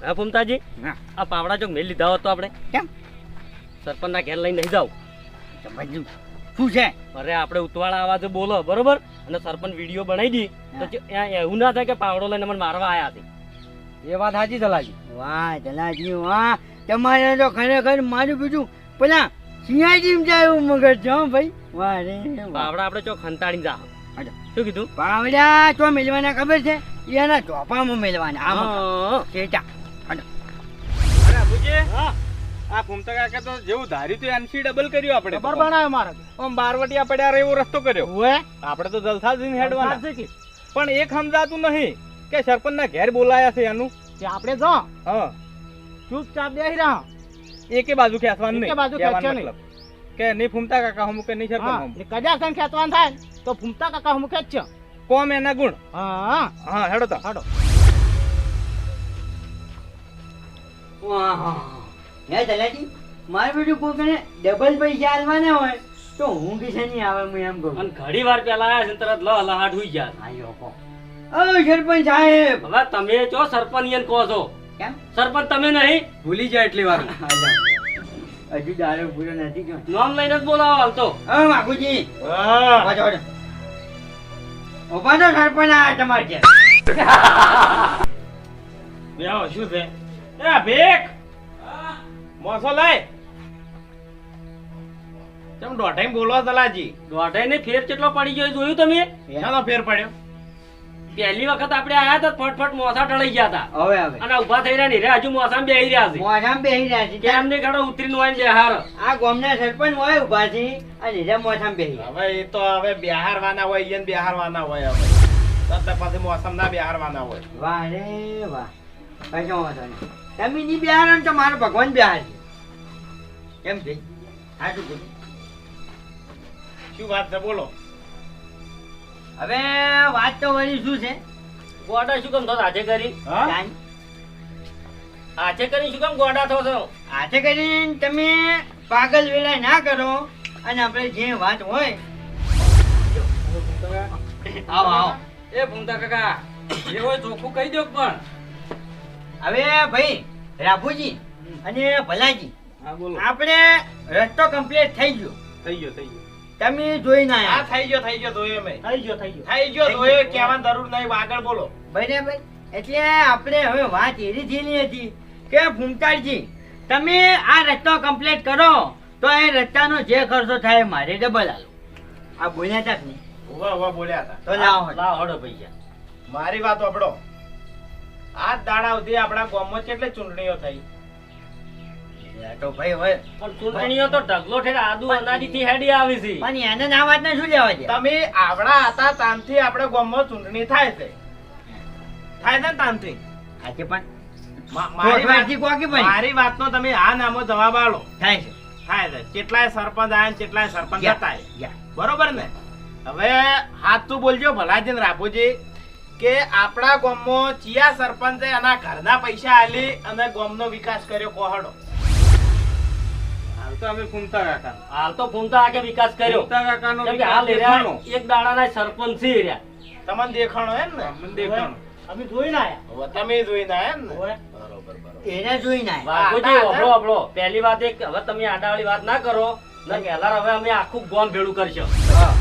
હા ફૂમતાજી, આ પાવડા ચોક મેલ લીધા હોત તો આપણે કેમ સરપંચના ઘેર લઈને નહીં જાવ? સમજ્યું શું છે? અરે આપણે ઉતવાળા અવાજે બોલો બરોબર, અને સરપંચ વિડીયો બનાવી દી તો એવું ના થાય કે પાવડો લઈને મને મારવા આવ્યા છે. એ વાત સાચી દલાજી. વાહ દલાજી વાહ, તમારે તો ખરેખર મારું બીજું પેલા સિંહાજી જાય એવું મગજ છે હો ભાઈ. વાહ રે પાવડા આપણે ચોક ખંતાડીને જા. શું કીધું? પાવડા તો મેલવાના ખબર છે? એના ચોપામાં મેલવાના. આમાં ચેટા અરે ભુજે, આ ફૂમતા કાકા તો જેવું ધાર્યું તું એનસી ડબલ કર્યું આપણે. ખબર બનાવ્યો મારે આમ બારવટિયા પડ્યા એવો રસ્તો કર્યો. ઓએ આપણે તો જલસા જઈને હેડવાના. છે કે પણ એક સમજાતું નહીં કે સરપંચના ઘેર બોલાયા છે એનું. કે આપણે જો હા, ચૂપચાપ બેહી રહ્યા. એકે બાજુ ખેંચવાનું એકે નહીં. બાજુ કહેવાનો ખેંચવાનું મતલબ કે નહીં ફૂમતા કાકા હમું કે નહીં સરપંચ હા, હમું. ને કદાચ તને ખેંચવાનું થાય ને તો ફૂમતા કાકા હું ખેંચજો. કોમ એના ગુણ. હા હા હેડો તો. હાડો. હે દલાજી, મારે બીજું કોઈને ડબલ પૈસા આલવાના હોય તો હું કિસે નહીં આવે. હું એમ કહું. અને ઘડી વાર પેલા આવ્યા છે ને તરત લહાટ હોઈ ગયા. આયો કો ઓ સરપંચ સાહેબ. હવે તમે છો સરપંચ એમ કહો છો? કેમ સરપંચ તમે નહીં? ભૂલી જાય એટલી વાર. હજુ દારૂ પૂરો નથી ગયો. નામ લઈને જ બોલાવો હાલ તો. બાપુજી હા, ઉભા તો સરપંચ આ તમારે ઘેર. બેહો, શું છે? એ ભેખ મોસો લાય. કેમ દોઢાઈ બોલવા દલાજી? દોઢાઈ ને ફેર કેટલો પડી ગયો એ જોયું તમે? શાનો ફેર પડ્યો? પહેલી વખત આપણે આયા હતા ફટફટ મોસા ટળી ગયા હતા, હવે હવે અને ઉભા થઈ રહ્યા ને રે હજુ મોસામાં બેહી રહ્યા છે. મોઢામાં બેહી રહ્યા છે. કેમ ને ઘડો ઉતરીને હોય ને બેહાર. આ ગામના સરપંચ હોય ઉભા છે અને હીરા મોઢામાં બેહી રહ્યા. હવે એ તો હવે બિહારવાના હોય, ઈયન બિહારવાના હોય. હવે તો પછી મોસમ ના બિહારવાના હોય. વાહ રે વાહ, કશો વાંધો નહીં. તમે ની બિહારો ને તો મારો ભગવાન બિહાર છે. કેમ છે? સાચું કીધું. શું વાત છે બોલો? હવે વાત તો વળી શું છે? ગોડા શું કામ થો આજે કરી? હા, જાણ. આજે કરી શું કામ ગોડા થો છો? આજે કરીને તમે પાગલ વેલા ના કરો અને આપણે જે વાત હોય. આવો આવો. એ ભૂમતા કાકા, એ હોય ચોખ્ખું કહી દો પણ. હવે ભાઈ રાભુજી અને ભલાજી, હા બોલો. આપણે રસ્તો કમ્પ્લીટ થઈ ગયો. થઈ ગયો, થઈ ગયો. તમે જોઈ ના હા, આવ્યા. થઈ ગયો ધોયો મેં. થઈ ગયો થઈ ગયો. થઈ ગયો ધોયો, કહેવાની જરૂર નહીં. આગળ બોલો. બરાબર. એટલે આપણે હવે વાત એવી થયેલી હતી કે ફૂમતાળજી, તમે આ રસ્તો કમ્પ્લીટ કરો તો એ રસ્તાનો જે ખર્ચો થાય મારે ડબલ આલો. આ બોલ્યા હતા ને ઉભા ઉભા બોલ્યા હતા. તો લાવો હળો. લાવ હડો પૈસા. મારી વાત સાંભળો. આ દાડા સુધી આપણા ગામમાં કેટલી ચૂંટણીઓ થઈ? તો ભાઈ હોય પણ ચૂંટણીઓ તો ઢગલો ઠેર આદુ અનાદીથી હેડી આવી છે. પણ એને ના વાત ને શું લેવા દે? તમે આવડા હતા તાનથી આપણે ગામમાં ચૂંટણી થાય છે. થાય છે ને તાનથી? આજે પણ મારી વર્ષથી કોકી વાત- બની. મારી વાતનો તમે આ નામો જવાબ આલો. થાય છે. થાય છે. કેટલાય સરપંચ આયા ને કેટલાય સરપંચ યા, હતા. યા. બરોબર ને? હવે હાથ તું બોલજો ભલાજી ને રાભુજી કે આપણા ગામમાં ચિયા સરપંચે એના ઘરના પૈસા આલી અને ગામનો વિકાસ કર્યો કોહડો? હાલ તો અમે ફૂમતા કાકા. હાલ તો ફૂમતા આગે વિકાસ કર્યો. ફૂમતા કાકાનો કેમ કે વિકાસ હાલ એ રહ્યા દેખાણો. એક દાડાના સરપંચ છે એ રહ્યા. તમને દેખાણો એમ ને? મને દેખાણો. અમે જોઈને આયા. હવે તમે જોઈને આયા એમ ને? ઓએ. બરોબર બરોબર. એને જોઈ ના વાઘોજી, વાપરો વાપરો. પહેલી વાત એક, હવે તમે આડાવાળી વાત ના કરો. ને પહેલા હવે અમે આખું ગામ ભેળું કરશું.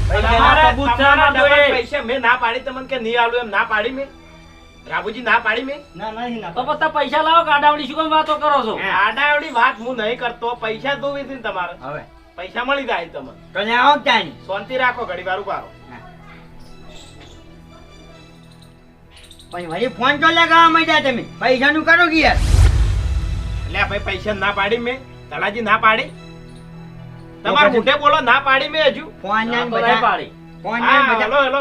તમારા સબૂત છે તમારા આમાં તો ડબલ એ. પૈસા મેં ના પાડી તમને કે નહીં આલું એમ ના પાડી મેં? રાભુજી ના પાડી મેં? ના નહીં ના તો પછી પૈસા લાવો કે આડાવાળી શું કામ વાતો કરો છો? આડાવડી વાત હું નહીં કરતો. પૈસા જોવી છે ને તમારે? હવે પૈસા મળી જાય તમને. તો ને આવો ક્યાં શાંતિ રાખો, ઘડી વાર ઉભા રહો. પણ વળી ફોન તો લગાવવા માંડ્યા તમે. પૈસાનું કરો કે યાર. એટલે ભાઈ પૈસા ના પાડી મેં? તલાજી ના પાડી? તમારે મોઢે બોલો ના પાડી મેં હજુ? ફોન ને ના તો નહીં બધા પાડી. ફોન ને હા, બધા હેલો હેલો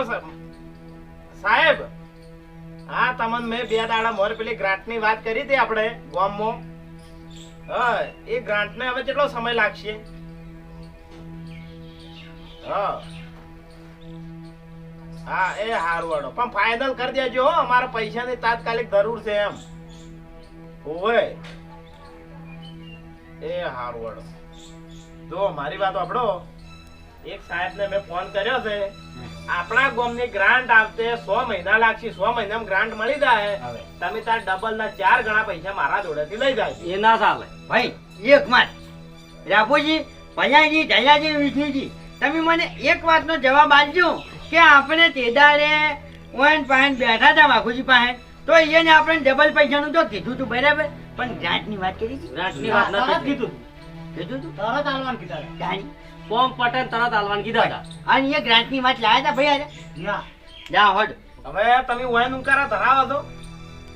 સાહેબ. હા, તમને મેં 2 દાડા મોર પેલી ગ્રાન્ટ ની વાત કરી હતી આપણે ગામમાં. હા, એ ગ્રાન્ટ ને હવે કેટલો સમય લાગશે? હા હા, એ હારું વાળો પણ ફાઇનલ કરી દેજો હો. અમારા પૈસાની તાત્કાલિક જરૂર છે એમ. ઓય એ હારું વાળો. જો મારી વાત સાંભળો. એક સાહેબને મેં ફોન કર્યો છે આપણા ગામની ગ્રાન્ટ આવતે 100 મહિના લાગશે 100 મહિનામાં ગ્રાન્ટ મળી જાય હવે તમે તાર ડબલ ના 4 ગણા પૈસા મારા જોડેથી લઈ જાય એ ના ચાલે ભાઈ એક વાત રાપુજી ભૈયાજી ઢૈયાજી વિઠીજી તમે મને એક વાતનો જવાબ આપજો કે આપણે તેદારે ઓન પાન બેઠા હતા વાઘુજી પાસે તો એને આપણે ડબલ પૈસાનું તો કીધું તું બરાબર પણ ગ્રાન્ટની વાત કરી હતી ગ્રાન્ટની વાત તરત નથી કીધું કીધું તું તરત આલવાનું કીધા જાણી ફોર્મ પટેલ તરત આલવાન કીધા હતા અને એ ગ્રાન્ટની વાત લાયા હતા ભાઈ આજે ના જા હોડ હવે તમે વયન ઉંકારા ધરાવો છો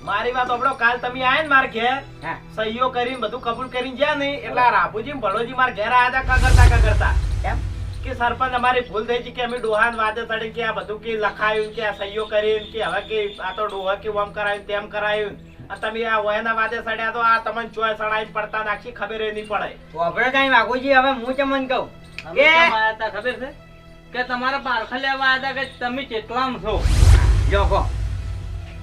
મારી વાત આપણો કાલ તમે આયા ને માર ઘેર હા સહીઓ કરીને બધું કબૂલ કરીને ગયા ને એટલે રાભુજી ભળોજી માર ઘેર આયા હતા કરતા એમ કે સરપંચ અમારી ભૂલ થઈ છે કે અમે ડોહાન વાદે ચડી કે આ બધું કે લખાયું કે આ સહીઓ કરીને કે હવે કે આ તો ડોહા કે ઓમ કરાયું તેમ કરાયું અને તમે આ વયના વાદે ચડ્યા તો આ તમને ચોય સડાઈને પડતા નાખી ખબર નહીં પડે તો આપણે કઈ વાઘુજી હવે હું તમને કહું અમે કેમ આયા તા ખબર છે કે તમારા પારખા લેવા આયા તા કે તમે કેટલામ છો જો કહો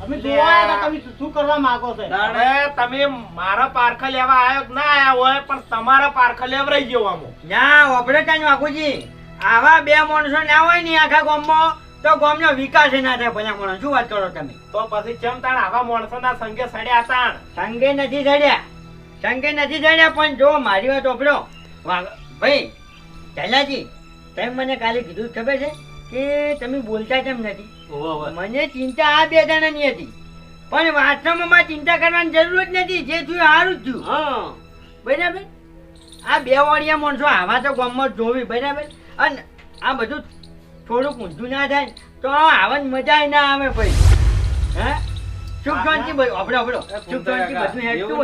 અમે જોવા આવ્યા હતા તમે શું કરવા માંગો છો હવે તમે મારા પારખા લેવા આવ્યો કે ના આયા હોય પણ તમારા પારખા લેવરાઈ ગયો આમો ના આપણે કઈ વાઘુજી આવા બે માણસો ના હોય ને આખા ગામમાં તો ગામનો વિકાસ ના થાય ભલા માણસ શું વાત કરો તમે તો પછી ચમ તાણ આવા માણસોના સંગે સડ્યા તાણ સંગે નથી ચડ્યા પણ જો મારી વાત ઓપડો ભાઈ ચાલાજી તમે મને કાલે કીધું ખબર છે કે તમે બોલતા કેમ નથી મને ચિંતા આ બે જણાની હતી પણ વાસ્તવમાં મારે ચિંતા કરવાની જરૂર જ નથી જે થયું સારું જ થયું હા બરાબર આ બે વાળિયા માણસો આવા તો ગામમાં જોવી બરાબર અને આ બધું થોડુંક ઊંધું ના થાય તો આવવાની મજા ના આવે ભાઈ હે સુખ શાંતિ અબડો સુખ શાંતિ બધું હેડતું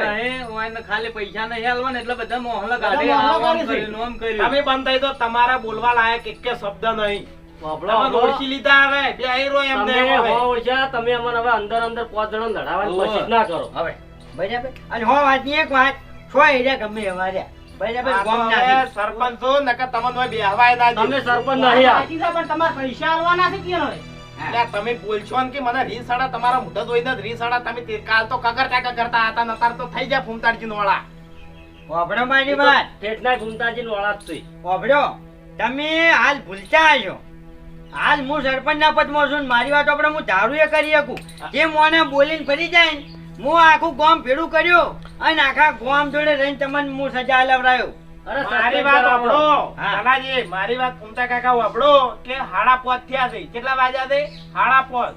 હોય ખાલી પૈસા નહીં આલવાના એટલે બધા મોહલા કાઢે, આમ કર્યું, તમે બંધ થઈ તો તમારા બોલવા લાયક એક શબ્દ નહીં વાપરો, તમે વાપરો. ઓળખી લીધા હવે બે હીરો એમને તમે હવે. હો ઓળખ્યા, તમે અમને હવે અંદર 5 જણા લડાવવાની ઓવે. કોશિશ ના કરો હવે બરાબર અને હો વાતની એક વાત છો એરિયા ગમે એવા રહ્યા બરાબર આ તો ગામ હવે ના સરપંચ છો નકર તમને હવે બેહવાય ના તમે દે. સરપંચ નહીં આ. સાચી છે, પણ તમારે પૈસા આલવાના છે કેનો હોય? એટલે તમે બોલશો ને કે મને રીસાડા તમારા મોઢા જોઈને જ રીસાડા તમે તે કાલ તો કગરતા હતા નતાર તો થઈ જાય ફૂમતાડજી નો વાળા ઓબડો મારી વાત ઠેઠના ઘૂમતાજીને વાળા જ છે. ઓબડો તમે હાલ ભૂલતા છો હાલ હું સરપંચ ના પદમાં છું ને મારી વાત આપણે હું ધારું એ કરી શકું જે મોને બોલીને ફરી જાય ને હું આખું ગામ ભેડું કર્યું અને આખા ગામ જોડે રહીને તમને હું સજા અલાવરાયો અરે મારી સસ્પેન્ડ વાત કરો. વાપરો હા. કાલાજી મારી વાત ફૂમતા કાકા વાપરો કે 5:30 થયા છે કેટલા વાગ્યા છે 5:30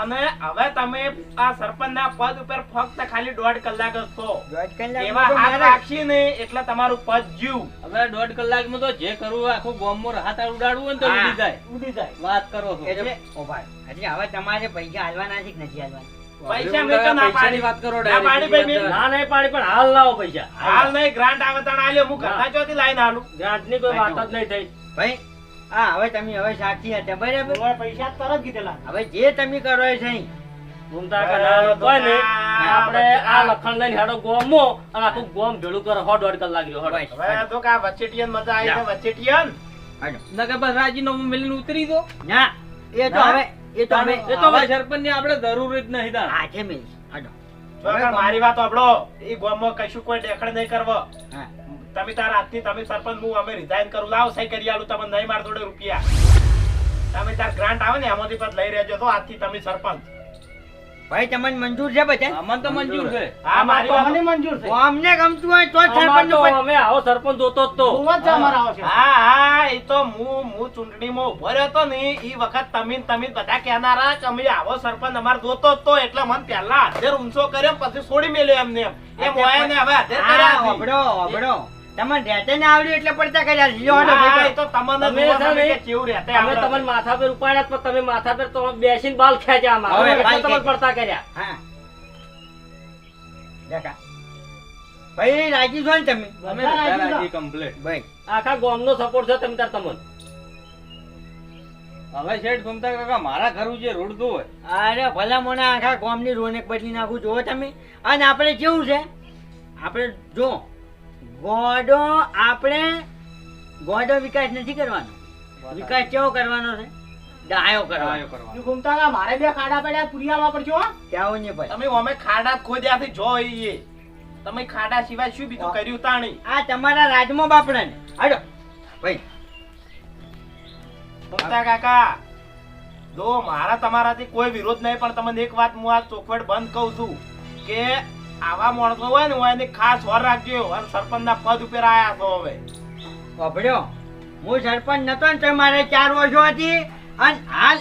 અને હવે તમે આ સરપંચ ના પદ ઉપર ફક્ત ખાલી 1.5 કલાક જ છો દોઢ કલાક એવા તો હાથ મારે- રાખશી ને એટલે તમારું પદ જીવ હવે 1.5 કલાકમાં તો જે કરવું આખું ગામમાં રાહત ઉડાડવું હોય ને તો હા. ઉડી જાય. ઉડી જાય. વાત કરો છો. એટલે ઓ ભાઈ એટલે હવે તમારે પૈસા હાલવાના છે કે નથી હાલવાના પૈસા મેં તો ના પાડી. વાત કરો ના પાડી ભાઈ મેં. ના નહીં પાડી પણ હાલ લાવો પૈસા. હાલ નહીં ગ્રાન્ટ આવે તાણ આલ્યો હું ઘરના ચોથી લાઈન આલું ગ્રાન્ટની કોઈ વાત જ નહીં થઈ. ભાઈ હા હવે તમે હવે સાક્ષી હતા બરાબર તમારે પૈસા તરત કીધેલા. હવે જે તમે કરો એ સહી ઘૂમતા કે ના હોય ને આપણે આ લખણ લઈને હેડો ગામમાં અને આખું ગામ ભેળું કરે 1.5 કલાક રહ્યો. બસ. હવે તો કા વચેટિયન મજા આવી છે વચેટિયન હાલો. નકર બસ રાજીનામું મેલીને ઉતરી દો. ના એ તો ના? હવે એ તો હવે એ તો હવે સરપંચની આપણે જરૂર જ નહીં તાર. આજે મેં હાલો. જો કાકા મારી વાત સાંભળો ઈ ગામમાં કશું કોઈ દેખડ નહીં કરવો હા તમે તારા હાથથી તમે સરપંચ હું અમે રિઝાઇન કરું લાવ સહી કરી આલું તમને નહીં માર જોડે રૂપિયા તમે તાર ગ્રાન્ટ આવે ને એમાંથી પાછ લઈ રહેજો તો આજથી તમે સરપંચ ભાઈ તમને મંજૂર છે બધા અમને તો મંજૂર છે. હા મારી વાત મને મંજૂર છે. અમને ગમતું હોય તો જ અમાર સરપંચ તો અમે આવો સરપંચ જોતો જ તો. બહુ જ છે અમારા આવશે. હા હા એ તો હું ચૂંટણીમાં ઉભો રહ્યો તો ને ઈ વખત તમે બધા કહેનારા કે અમે આવો સરપંચ અમાર જોતો જ તો એટલે મને પહેલા હાજર ઊંચો કર્યો પછી છોડી મેલ્યો એમને એમ મોયા ને હવે હાજર હા કર્યા છે. ઓબડો ઓબડો તમને રહેતે ના આવડ્યું એટલે પડતા કર્યા છે. લ્યો હાલો હા, ભાઈ એ તો તમને તમે જોવા છે મળે ને, કે કેવું રહેતે અમે આવડે તમને છે. માથા પર ઉપાડ્યા પણ તમે માથા પર તો બેસીને બાલ ખેંચ્યા અમારા. હવે એટલે બાલ તમે ખેંચ્યા. પડતા કર્યા. હા દેખા ભાઈ રાજી છો ને તમે અમે બધા રાજી બધા છો. રાજી complete. ભાઈ આખા ગામનો સપોર્ટ છે તમે તાર તમને. હવે શેઠ ઘૂમતા કાકા મારા ઘર જે રોડ દો હોય અરે ભલા મને આખા ગામની રોનક બદલી નાખું જુઓ તમે અને આપણે કેવું છે આપણે જો ગોડો વિકાસ નથી કરવાનો વિકાસ કેવો કરવાનો છે ડાયો કરવાનો તું ઘૂમતા હતા, મારે બે ખાડા પડ્યા પૂરી આલવા પડશે હો. ત્યાં ને ભાઈ તમે અમે ખાડા જ ખોદ્યાથી જો ઈએ તમે ખાડા સિવાય શું બીજું કર્યું તાણી આ તમારા રાજમાં બાપડા ને હાલો ભાઈ ભૂમતા કાકા જો મારા તમારાથી કોઈ વિરોધ નહીં, પણ તમને એક વાત હું આ ચોખવટ બંધ કહું છું કે આવા માણસો હોય ને એની ખાસ વાર રાખજો. અને સરપંચના પદ ઉપર આયા છો હવે. વાપર્યો હું સરપંચ નતો ને તો મારે 4 વર્ષો હતી અને હાલ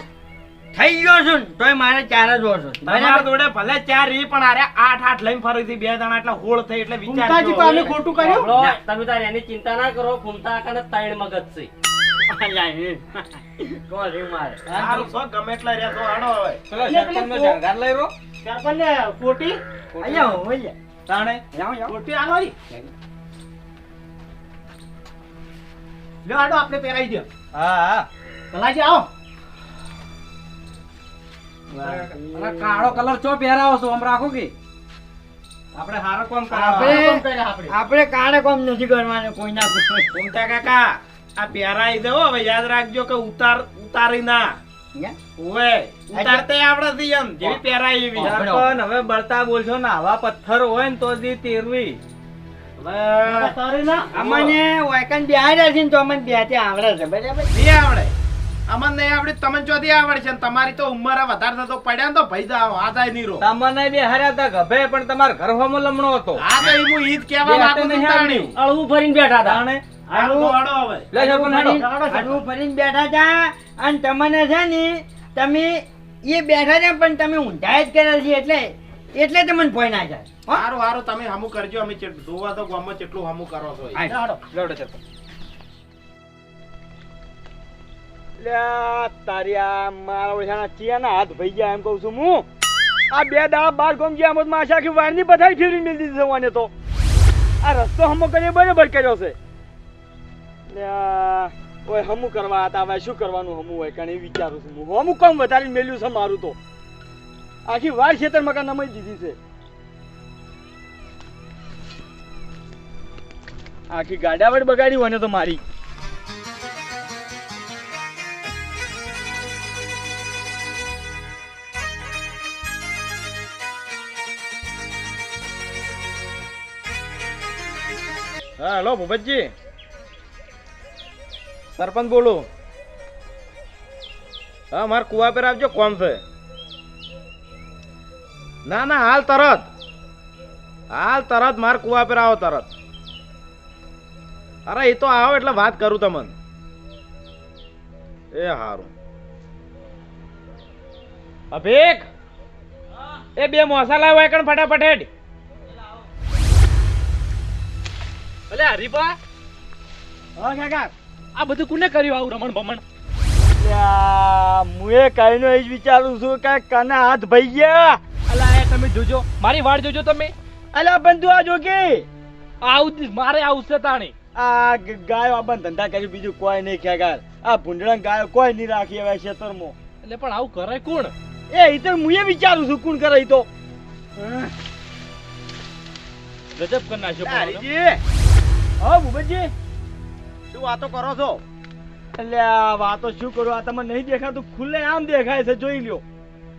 થઈ ગયો છું ને તોય મારે 4 જ વર્ષો છે. તમારા જોડે ભલે 4 રી પણ આરે 8 લઈને ફરી થી 2 જણા એટલે હોળ થઈ એટલે ફૂમતાજી વિચાર પણ અમે ખોટું કર્યું સાંભળો, તમે તારે એની ચિંતા ના કરો. ફૂમતા કાકાને 3 મગજ છે. અલ્યા, કોણ રે મારે સારું છો ગમે એટલા રહેતો હાડો હવે. સરપંચને કોટી અલ્યા હું અલ્યા તાણે કોટી આલો રી લ્યો આડો આપણે પહેરાઈ દો. હા કલાજી આવો. કાળો કલર ચો પહેરાવો છો આમ રાખો કે આપણે હારો કોમ આપણે કાળે કોમ નથી કરવાનું કોઈના પૂછો ભૂમતા કાકા આ પહેરાઈ દો હવે યાદ રાખજો કે ઉતારી ના ઓવે ઉતારતે આવડે એમ જેવી પહેરાઈ એવી. સરપંચ, હવે બળતા બોલશો ને આવા પથ્થર હોય ને તો દી તેરવી. તારે ના અમને વાયકન બિહાર છે ને તો અમને બે આવડે છે બરાબર નહીં આવડે અમન નહીં આવડે તમને ચોથી આવડે છે ને તમારી તો ઉંમર વધારે થતો પડ્યા ને તો ભાઈ જાવ આ જાય નહીં રો. તમને બે હાર્યા હતા ગભે પણ તમાર ઘર હોમો લમણો હતો આ તો હું ઈદ કહેવા માંગુ છું તાણી. અળવું ફરીને બેઠા હતા. તાણે હાલો તો હાડો હવે. લે સરપંચ હાલો. હાડું ફરીને બેઠા હતા અને તમને છે ને તમે એ બેઠા છે પણ તમે ઊંધા જ કરેલ છે એટલે તમને ભોય ના જાય હો? હારું હારું તમે હમું કરજો અમે જોવા તો ગામમાં કેટલું હમું કરો છો એ. હાડો. લેવડો સરપંચ. તારિયા મારા ઓળખાના ચિયાના હાથ ભઈ ગયા એમ કહું છું હું. આ 2 દાડા બાર ગોમ ગયા આમ જ માશા આખી વારની બધાઈ ફેરવી મેલી દીધી જવાને તો. આ રસ્તો હમો કરી બરાબર કર્યો છે. લ્યા, ઓય હમું કરવા હતા હવે શું કરવાનું હમું હોય કાણે વિચારું છું હું. હમું કમ વધારી મેલ્યું છે મારું તો. આખી વાર ખેતર મકાન નમાઈ દીધી છે. આખી ગાડાવડ બગાડી હોય ને તો મારી. હા હેલો ભૂપતજી સરપંચ બોલું. હા મારે કુવા પર આવજો કોમ છે. ના ના હાલ તરત મારે કુવા પર આવો તરત. અરે એ તો આવો એટલે વાત કરું તમને. એ હારું. અભિક એ 2 મસાલા હોય કણ ફટાફટ હેડ. અલે હરીપા હા કાકા આ બધું કોને કર્યું આવું રમણ ભમણ? મુએ કઈનો એ જ વિચારું છું કે કને હાથ ભઈ ગયા. અલા એ તમે જોજો મારી વાડ જોજો તમે. અલા બંધુ આ જો કે આવું મારે આવશે તાણી. આ ગાયો આ બંધ ધંધા કરી બીજું કોઈ નહીં ખેગાર. આ ભૂંડડા ગાયો કોઈ નહીં રાખી હવે ખેતરમાં. એટલે પણ આવું કરે કોણ? એ તો મુએ વિચારું છું કોણ કરે ઈ તો. ગજબ કરી નાખ્યો પણ. હા ભૂપતજી શું વાતો કરો છો? એટલે આ વાતો શું કરું આ તમને નહીં દેખાતું ખુલ્લે આમ દેખાય છે જોઈ લ્યો.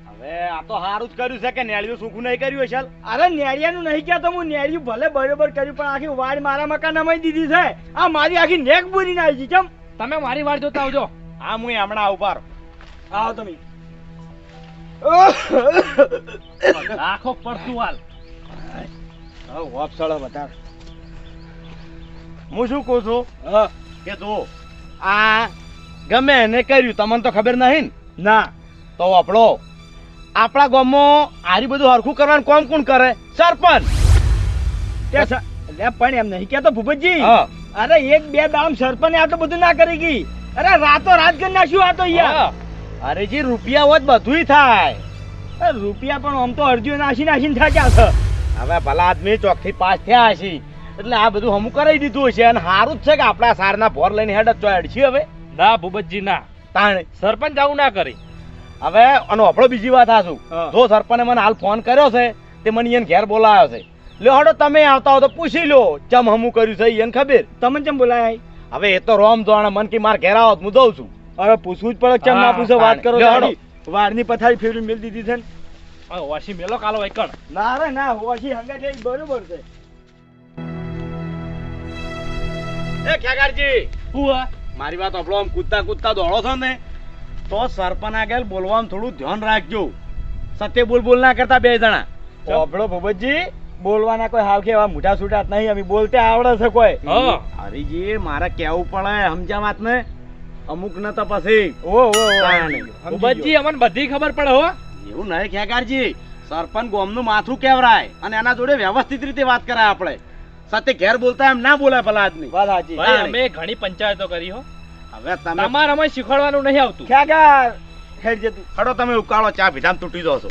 હવે આ તો સારું જ કર્યું છે કે નેળિયું સુખું નહીં કર્યું હશે. અરે નેળિયાનું નહીં કહેતો હું નેળિયું ભલે બરોબર કર્યું પણ આખી વાડ મારા મકાન નમાઈ દીધી છે. આ મારી આખી નેક બુરી ના આવી ચમ. તમે મારી વાડ જોતા આવજો. હા હું હમણાં ઉપર આવો તમે. આખો પડતું હાલ. હું શું કહું છું હા કે જો આ ગમે એને કર્યું તમને તો ખબર નહીં ને? ના તો આપણો આપણા ગામમાં આરી બધું હરખું કરવાનું કોમ કોણ કરે? સરપંચ. એટલે પણ એમ નહીં કહેતો ભૂપતજી. હા. અરે 1-2 દામ સરપંચ આ તો બધું ના કરી ગઈ. અરે રાતો રાત કરી નાખ્યું આ તો યાર. અરે જી રૂપિયા હોત બધુંય થાય. રૂપિયા પણ આમ તો અરજીઓ નાખીને થાક્યા છે. હવે ભલા આદમી ચોકથી પાસ થયા હશે એટલે આ બધું હમું કરાવી દીધું હશે અને સારું જ છે કે આપણા સારના ભોર લઈને હેડ જ ચોયડ છે. હવે ના ભૂપતજી ના, તાણે સરપંચ આવું ના કરી. હવે અને આપણો બીજી વાત આશું. હા. જો સરપંચે મને હાલ ફોન કર્યો છે તે મને એને ઘેર બોલાવ્યો છે. લ્યો હડો તમે આવતા હો તો પૂછી લો ચમ હમું કર્યું છે એને ખબર. તમને કેમ બોલાય? હવે એ તો રોમ જોણે મન કી માર ઘેર આવો હું દઉં છું. અરે પૂછવું જ પડે કેમ ના હા, પૂછો વાત કરો. લ્યો હડો. વારની પથારી ફેરવી મેલ દીધી છે ને. વાસી મેલો કાલો એકણ. ના રે ના હોશી હંગા થઈ બરોબર છે. એ ખેગારજી હું મારી વાત આપણો આમ કૂદતા કૂદતા દોડો છો ને તો સરપંચ આગળ બોલવામાં થોડું ધ્યાન રાખજો. સત્ય બોલ ના કરતા બે જણા. આપણો ભૂપતજી બોલવાના કોઈ હાવ કે એવા મોટા છૂટા નહીં, અમે બોલતે આવડે છે કોઈ. હા. હરીજી મારે કેવું પડે સમજ્યા વાત ને, અમુક ન તો પછી ભૂપતજી અમને બધી ખબર પડે હો. એવું નહીં ખેગારજી, સરપંચ ગામનું માથું કેવરાય અને એના જોડે વ્યવસ્થિત રીતે વાત કરાય. આપણે સત્ય ઘેર બોલતા એમ ના બોલાય ભલા આદમી. વાત સાચી. ભાઈ અમે ઘણી પંચાયતો કરી હો. હવે તમે તમારે અમે શીખવાડવાનું નહીં આવતું. ખેગાર હેડ જતું હડો, તમે ઉકાળો ચા પીધામ તૂટી દો છો.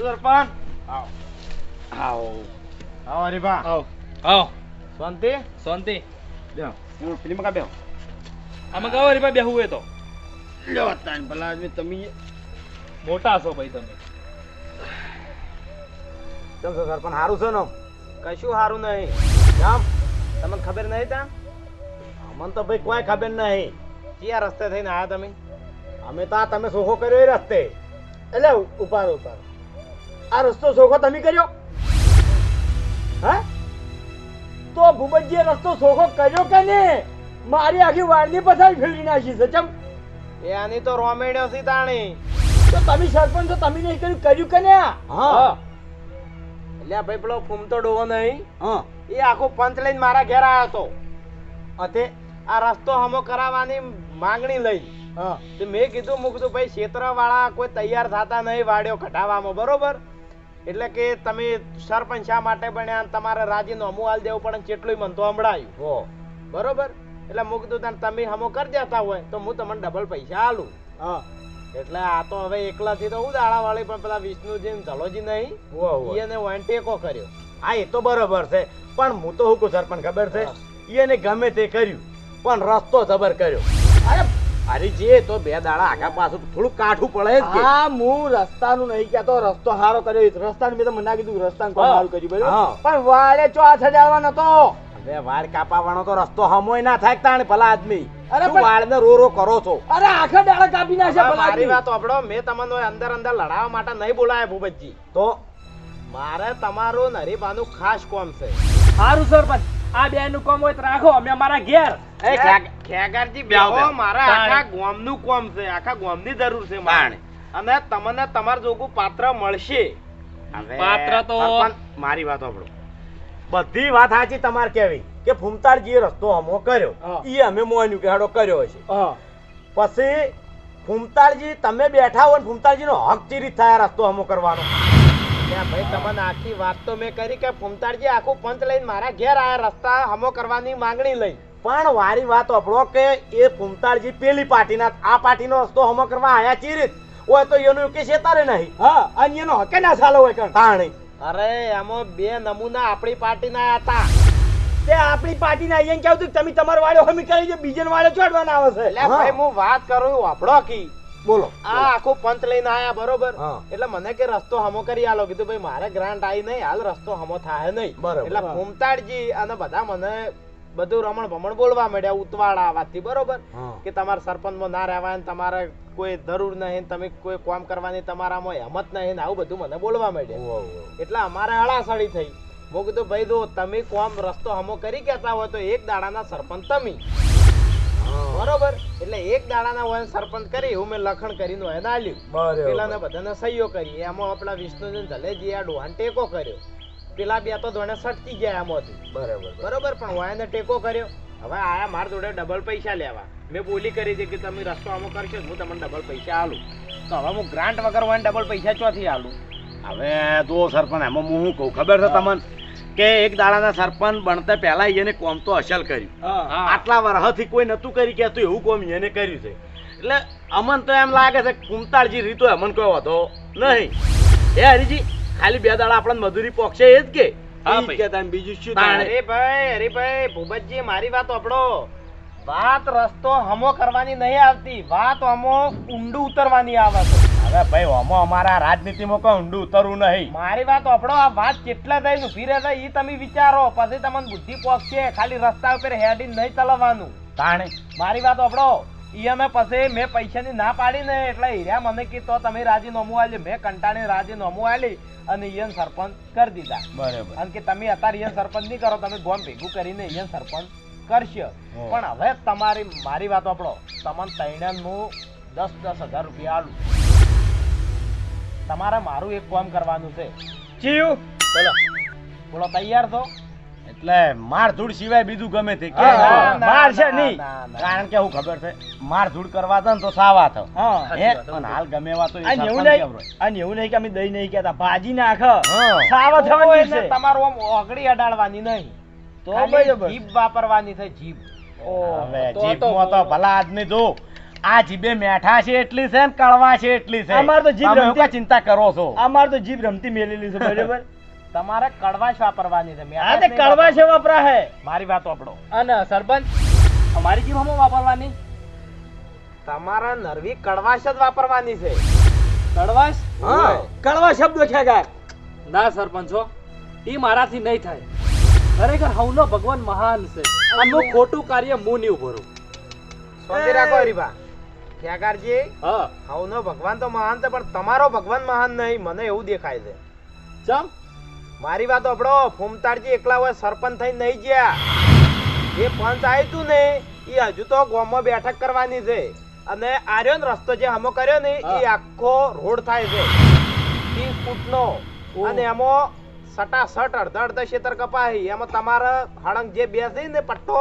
સરપંચ આવો આવો આવો હરીભા આવો આવો. શાંતિ શાંતિ. ફિલ્મ કા બેહો. આમાં ગાવો રે ભાઈ બેહવું હોય તો. લો તાન ભલા આદમી તમે મોટા છો ભાઈ તમે. કેમ છો સરપંચ? હારું છે ને? કશું હારું નહીં. કેમ તમને ખબર નહીં? તા અમને તો ભાઈ કોઈ ખબર નહીં. ક્યાં રસ્તે થઈને આયા તમે? અમે તો આ તમે સોખો કર્યો એ રસ્તે. એટલે ઉપાડો આ રસ્તો સોખો તમે કર્યો? હા તો ભૂપતજીએ રસ્તો સોખો કર્યો કે ને? મારી આખી વાળની પછાડી ફેરવી નાખી છે. ચમ એ આની તો રોમેડ્યો છે તાણી. તો તમે સરપંચ તો તમે નહીં કર્યું કે ને? હા એટલે ભાઈ પેલો ફૂમતો ડોવો નહીં, એ આખો પંચ લઈને મારા ઘેર આવ્યો હતો. અતે આ રસ્તો હમો કરાવવાની માંગણી લઈ. તે મેં કીધું ભાઈ ક્ષેત્ર વાળા કોઈ તૈયાર થતા નહીં વાડ્યો કઢાવવામાં, બરોબર? એટલે કે તમે સરપંચ શા માટે બન્યા, તમારે રાજીનામું આલ દેવું પડે, કેટલું મન તો સંભળાયું, બરોબર? એટલે મું કીધું તમે હમો કરી દેતા હોય તો હું તમને ડબલ પૈસા આલું. એટલે આ તો હવે એકલાથી તો હું દાડા વાળી, પણ પેલા વિષ્ણુજી ને ધલોજી નહીં એને વાઈન ટેકો કર્યો. હા એ તો બરોબર છે, પણ હું તો હું સરપંચ ખબર છે એને ગમે તે કર્યું પણ રસ્તો જબર કર્યો. અરે હરીજી તો બે દાડા આગા પાછું થોડું કાઠું પડે જ. હા હું રસ્તાનું નહીં કહેતો, રસ્તો સારો કર્યો. રસ્તાનું મેં તો મને કીધું રસ્તાનું કોણ સારું કર્યું, બરાબર? પણ વાળે ચો આ સજાડવા નતો. હવે વાળ કાપાવાનો તો રસ્તો હમોય ના થાય તાણે ભલા આદમી. અરે વાળ ને રો કરો છો. અરે આખા દાડા કાપી નાખ્યા ભલા આદમી. મારી વાત સાંભળો, મેં તમને અંદર અંદર લડાવવા માટે નહીં બોલાયા ભૂપતજી. તો મારે તમારું હરીબાનું ખાસ કોમ છે. સારું સરપંચ, આ બે નું કામ હોય તો રાખો, અમે અમારા ઘેર. ખેગારજી બેહો, મારા આખા ગામનું કોમ છે, આખા ગામની જરૂર છે મારે. અને તમને તમાર જોગું પાત્ર મળશે. પાત્ર તો મારી વાત સાંભળો, બધી વાત સાચી તમારે કેવી કે ફૂમતાળજીએ રસ્તો હમો કર્યો, ઈ અમે મોન્યું કે હાડો કર્યો હશે. પછી ફૂમતાળજી તમે બેઠા હોય ને ફૂમતાળજીનો હક ચીરી થાય રસ્તો હમો કરવાનો. ભાઈ તમને આખી વાત તો મેં કરી કે ફૂમતાળજી આખું પંચ લઈને મારા ઘેર આયા રસ્તા હમો કરવાની માંગણી લઈ. પણ વારી વાત આપણો કે એ ફૂમતાળજી પેલી પાર્ટીના આ પાર્ટીનો રસ્તો હમો કરવા આયા ચીરીત હોય તો એનું કે શેતારે નહીં. હા અને એનો હકે ના ચાલો હોય કણ તાણી. અરે એમાં બે નમૂના આપણી પાર્ટીના હતા. તે આપણી પાર્ટીના અહીંયા કેવું તમે તમારા વાળો હમી કરી દે, બીજે વાળો ચોડવાના આવે છે. એટલે ભાઈ હું વાત કરું વાપડો કી બોલો. આ આખો પંચ લઈને આયા, બરોબર? એટલે મને કે રસ્તો હમો કરી આલો. કીધું ભાઈ મારે ગ્રાન્ટ આવી નહીં, હાલ રસ્તો હમો થાય નહીં. એટલે ફૂમતાળજી અને બધા મને બધું રમણ ભમણ બોલવા માંડ્યા ઉતવાળા વાતથી, બરોબર? કે તમારે સરપંચમાં ના રહેવાય, તમારે કોઈ જરૂર નહીં, તમે કોઈ કામ કરવાની તમારામાં હિંમત નહીં, આવું બધું મને બોલવા માંડ્યા. એટલે અમારે હળાસળી થઈ. મેં કીધું ભાઈ જો તમે કોમ રસ્તો હમો કરી કેતા હોય તો એક દાડાના સરપંચ તમે, બરોબર? એટલે એક દાડાના હોય સરપંચ કરી એવું મેં લખણ કરીને હોય આલ્યું. પેલાને બધાને સહીઓ કરી. એમાં આપણા વિષ્ણુજી ધલેજી આ ડોહાને ટેકો કર્યો. પેલા બે તો ધોણે સટકી ગયા એમાંથી, બરોબર? પણ વાયને ટેકો કર્યો. હવે આયા માર જોડે ડબલ પૈસા લેવા. મેં બોલી કરી હતી કે તમે રસ્તો આમો કરશો હું તમને ડબલ પૈસા આલું. તો હવે હું ગ્રાન્ટ વગર વાયને ડબલ પૈસા ચોથી આલું? હવે જો સરપંચ એમાં હું શું કહું ખબર છે તમને કે એક દાડાના સરપંચ બનતા પહેલા એને કોમ તો અસલ કર્યું. આટલા વર્ષથી કોઈ નતું કરી કે એવું કોમ એને કર્યું છે. એટલે અમન તો એમ લાગે છે ફૂમતાળજી રીતો અમન કોઈ હતો નહીં. એ હરીજી ખાલી બે દાડા આપણને મજૂરી પોક્ષે એ જ કે બીજું શું? અરે ભાઈ ભૂપતજી મારી વાત સાંભળો. વાત રસ્તો હમો કરવાની નહીં આવતી, વાત હમો ઊંડું ઉતરવાની આવે છે. હવે ભાઈ હમો અમારા રાજનીતિમાં કોઈ ઊંડું ઉતરવું નહીં. મારી વાત સાંભળો, આ વાત કેટલા થઈને ઉભી રહે એ તમે વિચારો, પછી તમને બુદ્ધિ પોક્ષે. ખાલી રસ્તા ઉપર હેડીને નહીં ચલાવવાનું તાણે. મારી વાત સાંભળો, ઈ અમે પછી મેં પૈસાની ના પાડી ને એટલે હીરા મને કે તો તમે રાજીનામું આલી. મેં કંટાળીને રાજીનામું આલી અને ઈયન સરપંચ કરી દીધા. બરાબર. અને કે તમે અત્યારે ઈયન સરપંચ નહીં કરો, તમે ગોમ ભેગું કરીને ઈયન સરપંચ કરશો. પણ હવે મારી વાત આપણો તમને તૈણાનું 10,000 રૂપિયા આલું. તમારે મારું એક કામ કરવાનું છે. ચિયું ચલો બોલો, તૈયાર છો? એટલે મારધૂડ સિવાય બીજું ગમે તે કે ના, ના, મારશે ના, નહીં. ના, ના. કારણ કે હું ખબર છે મારધૂડ કરવા હતા ને તો સાવા થો હા હે પણ હાલ ગમે એવા તો એ અને એવું સરપંચ નહીં કેવરો. અને એવું નહીં કે અમે દહીં નહીં કહેતા, ભાજી નાખ હા. સાવા થવાની ઓય ને છે. તમારું આમ ઓગળી અડાડવાની નહીં, તો ખાલી બરાબર. જીભ વાપરવાની છે, જીભ. હવે જીભમાં તો ભલા આદમી જો આ જીભે મેઠા છે એટલી છે ને કડવા છે એટલી છે. અમાર તો જીભ તમે રમતી- શું ચિંતા કરો છો? અમાર તો જીભ રમતી મેલેલી છે બરાબર. તમારે કડવાશ વાપરવાની છે. આ તે કડવા છે વપરા હે. મારી વાત વાપરો. અને સરપંચ અમારી જીભમાં વાપરવાની તમારા નરવી કડવાશ જ વાપરવાની છે. કડવાશ હા કડવા શબ્દો છે ગાય. ના સરપંચો, ઈ મારાથી નહીં થાય. ખરેખર હવનો ભગવાન મહાન છે. આનું ખોટું કાર્ય હું નહીં ઉભરું. શાંતિ રાખો હરીબા. ઠેકારજી, હા હવનો ભગવાન તો મહાન છે પણ તમારો ભગવાન મહાન નહીં, મને એવું દેખાય છે. ચમ મારી વાત સાંભળો. ફૂમતાડજી એકલા હોય સરપંચ થઈને નહીં ગયા. જે પંચ આવ્યું તું ને એ હજુ તો ગામમાં બેઠક કરવાની છે. અને આર્યો ને રસ્તો જે હમો કર્યો ને એ આખો રોડ થાય છે 30 ફૂટનો. અને એમાં સટાસટ અડધા ક્ષેત્ર કપાય. એમાં તમારે હળંગ જે બેસે ને પટ્ટો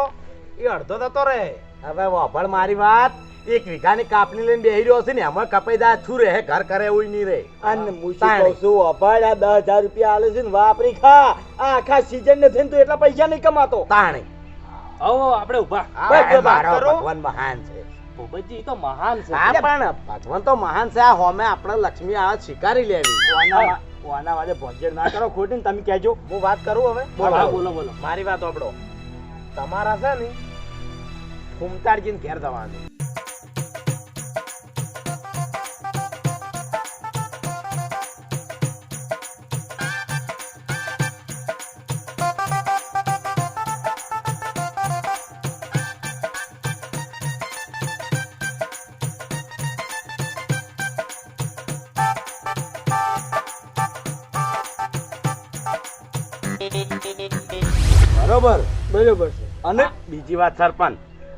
એ અડધો થતો રહે. હવે વાપર મારી વાત. 1 વીઘાની કાપણી લઈને બેહી રહ્યો છે ને એમાં કપાઈ જાય છું રહે ઘર કરે એવું નહીં રહે. અને હું શું કહું છું, અભાડ આ 10,000 રૂપિયા આલે છે ને વાપરી ખા. આ આખા સીઝન ને થઈને તું એટલા પૈસા નહીં કમાતો. તાણે આવો આપણે ઉભા. આ મારો કરો. ભગવાન મહાન છે. ભૂપતજી ઈ તો મહાન છે. હા પણ ભગવાન તો મહાન છે. આ હોમે આપણે લક્ષ્મી આવે સ્વીકારી લેવી. વાના વાજે ભોંજેડ ના કરો ખોટી ને તમે કહેજો. હું વાત કરું હવે. હા, બોલો બોલો. મારી વાત સાંભળો. તમારા છે ને ફૂમતાડજીને ઘેર જવાનું. બરોબર. બરોબર છે. અને બીજી વાત સરપંચ,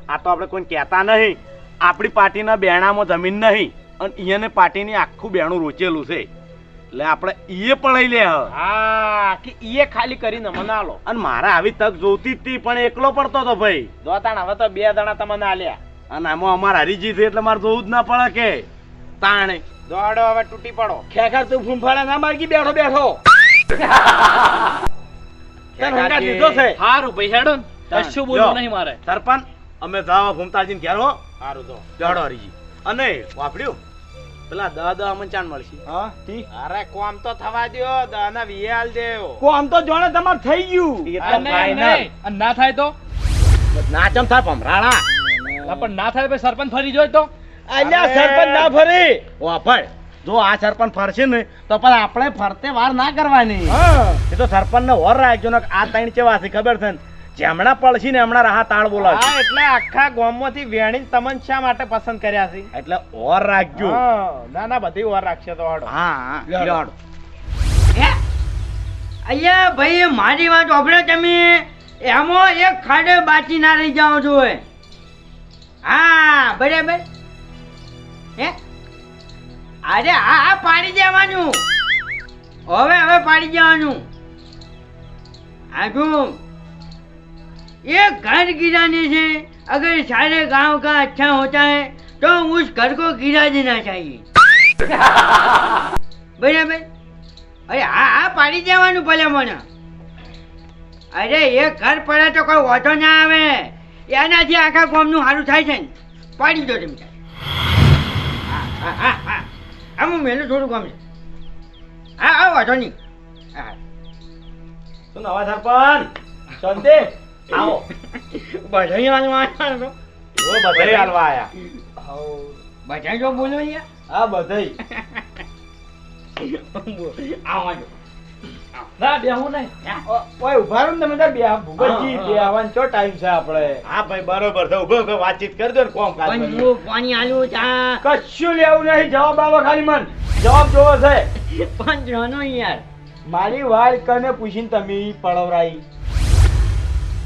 આ તો આપણે કોઈ કહેતા નહીં. આપણી પાર્ટીના બેણામાં જમીન નહીં અને ઈયને પાર્ટીની આખું બેણું રોચેલું છે એટલે આપણે ઈએ પણ લઈ લે હ. હા કે ઈએ ખાલી કરીને મને આલો. અને મારે આવી તક જોતી જ હતી પણ એકલો પડતો હતો ભાઈ. દોતાણ હવે તો 2 જણા તમને આલ્યા. અને આમાં અમારે હરીજી છે એટલે મારે જોવું જ ના પડે કે તાણે. દોડો હવે તૂટી પડો. ખેખર તું ફૂંફાડા ના મારકી બેઠો બેઠો. તને હંગાત લીધો છે. હારું ભાઈ હેડો ને. કશું બોલવું નહીં મારે. સરપંચ અમે જાવ ભૂમતાજીને ઘેર હો. સારું તો જડો હરીજી. અને વાપર્યું પેલા 10 અમને ચાણ મળશે. હા ઠીક. અરે કોમ તો થવા દ્યો. દાના વીએ આલ દેવ. કોમ તો જોણે તમાર થઈ ગયું. એ તો આ નહીં, નહીં. અને ના થાય તો નાચમ થાય ભમરાળા. ના, પણ ના થાય ભાઈ સરપંચ ફરી જોય તો અલ્યા સરપંચ ના ફરી. વાપર જો આ સરપંચ ફરશે ને તો પણ આપણે ફરતે વાર ના કરવાની. હા એ તો સરપંચ ને ઓર રાખજો ને આ ત્રણ ચેવા છે ખબર છે ને? જેમણા પડશે ને એમણા રાહ તાળ બોલાવશે. હા એટલે આખા ગામમાંથી વેણીને તમને શા માટે પસંદ કર્યા છે? એટલે ઓર રાખજો. હા, ના ના બધી વાર રાખશે તો હાડો. હા લ્યો. લ્યો. અહીંયા ભાઈ મારી વાત સાંભળો તમે. એમાં એક ખાડે બાકી ના રહી જાઓ છો. હા બરાબર. હે અરે હા પાડી દેવાનું. હવે પાડી દેવાનું. આજુ एक घर गिराने से अगर सारे गांव का अच्छा होता है तो उस घर को गिरा देना चाहिए. बराबर. अरे हाँ पाड़ी देवानुं भले મને. અરે એક ઘર પડે તો કોઈ વાંધો ના આવે. એનાથી આખા ગામનું સારું થાય છે ને. પાડી દો તમે. હા આમ મેલું થોડું કામ છે. હા વાંધો નહીં. હા શું નવા સરપંચ શાંતિ આવો. બધાય વાંચવાનું ઓ બધાય હાલવા આયા. બધાય જો બોલો અહીંયા. હા બધાય. આવો ના બેહું નહીં. ઓય ઉભા રહો ને તમે તાર બે ભૂપતજી હા. બે આવવાનો ચો ટાઈમ છે આપણે હા ભાઈ બરોબર છે ઉભો ઉભો વાતચીત કરજો ને કોમ કાજ પણ કરજો. હું પાણી આલું ચા કશું લેવું નહીં જવાબ આવો ખાલી મન જવાબ જોવો છે પણ જોનો યાર મારી વાળ કને પૂછીને તમે પડવરાઈ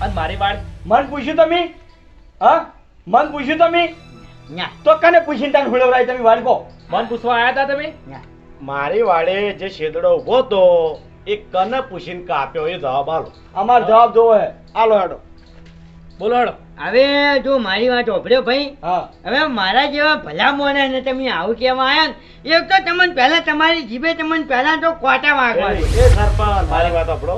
અને મારી વાળી મન પૂછ્યું તમે હા મન પૂછ્યું તમે તો કને પૂછીને તને હુળવરાઈ તમે વાળ કહો મન પૂછવા આયા હતા તમે? મારી વાડે જે શેદડો ઉભો તો એ કને પૂછીને કાપ્યો એ જવાબ આલો. અમાર જવાબ જોવો હે આલો હેડો બોલો હેડો. હવે જો મારી વાત ઓભળ્યો ભાઈ હા હવે મારા જેવા ભલા મોને ને તમે આવું કહેવા આયા ને એક તો તમને પહેલા તમારી જીભે તમને પહેલા તો કોટા વાગવા એ સરપંચ મારી વાત સાંભળો.